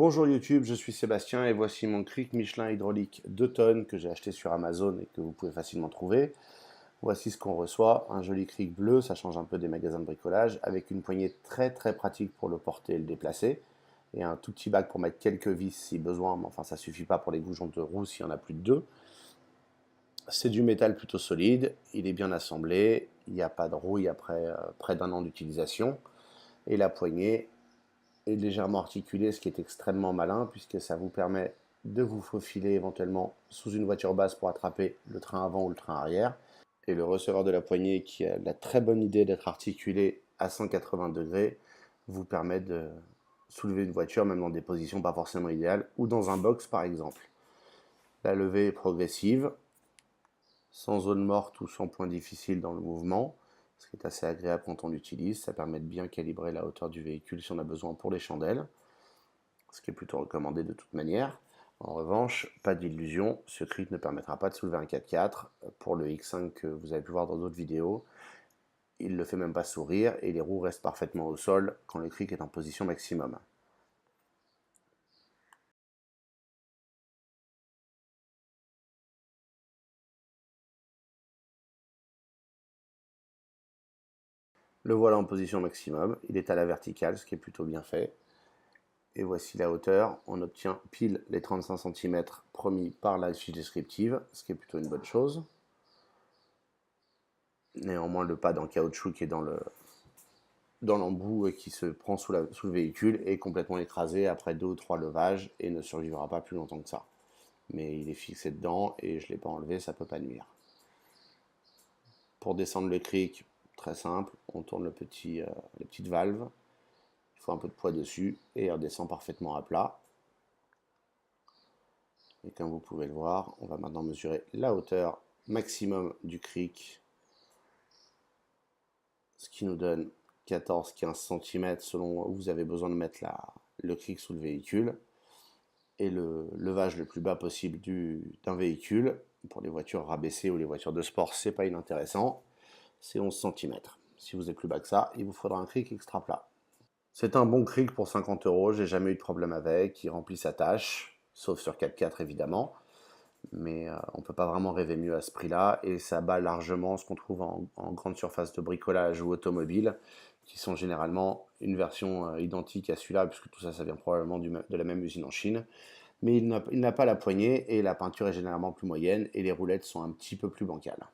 Bonjour YouTube, je suis Sébastien et voici mon cric Michelin hydraulique 2 tonnes que j'ai acheté sur Amazon et que vous pouvez facilement trouver. Voici ce qu'on reçoit, un joli cric bleu, ça change un peu des magasins de bricolage, avec une poignée très pratique pour le porter et le déplacer, et un tout petit bac pour mettre quelques vis si besoin, mais enfin ça suffit pas pour les goujons de roue s'il y en a plus de deux. C'est du métal plutôt solide, il est bien assemblé, il n'y a pas de rouille après près d'un an d'utilisation, et la poignée est légèrement articulée, ce qui est extrêmement malin puisque ça vous permet de vous faufiler éventuellement sous une voiture basse pour attraper le train avant ou le train arrière. Et le receveur de la poignée qui a la très bonne idée d'être articulé à 180 degrés vous permet de soulever une voiture même dans des positions pas forcément idéales ou dans un box par exemple. La levée est progressive, sans zone morte ou sans point difficile dans le mouvement, ce qui est assez agréable quand on l'utilise. Ça permet de bien calibrer la hauteur du véhicule si on a besoin pour les chandelles, ce qui est plutôt recommandé de toute manière. En revanche, pas d'illusion, ce cric ne permettra pas de soulever un 4x4. Pour le X5 que vous avez pu voir dans d'autres vidéos, il ne le fait même pas sourire et les roues restent parfaitement au sol quand le cric est en position maximum. Le voilà en position maximum, il est à la verticale, ce qui est plutôt bien fait. Et voici la hauteur, on obtient pile les 35 cm promis par la fiche descriptive, ce qui est plutôt une bonne chose. Néanmoins, le pad en caoutchouc qui est dans l'embout et qui se prend sous le véhicule est complètement écrasé après 2 ou 3 levages et ne survivra pas plus longtemps que ça. Mais il est fixé dedans et je ne l'ai pas enlevé, ça ne peut pas nuire. Pour descendre le cric, très simple, on tourne les petites valves, il faut un peu de poids dessus et il redescend parfaitement à plat. Et comme vous pouvez le voir, on va maintenant mesurer la hauteur maximum du cric, ce qui nous donne 14-15 cm selon où vous avez besoin de mettre le cric sous le véhicule. Et le levage le plus bas possible d'un véhicule, pour les voitures rabaissées ou les voitures de sport, c'est pas inintéressant, c'est 11 cm. Si vous êtes plus bas que ça, il vous faudra un cric extra plat. C'est un bon cric pour 50 €, j'ai jamais eu de problème avec, il remplit sa tâche, sauf sur 4x4 évidemment, mais on ne peut pas vraiment rêver mieux à ce prix-là, et ça bat largement ce qu'on trouve en grande surface de bricolage ou automobile, qui sont généralement une version identique à celui-là, puisque tout ça, ça vient probablement de la même usine en Chine, mais il n'a pas la poignée, et la peinture est généralement plus moyenne, et les roulettes sont un petit peu plus bancales.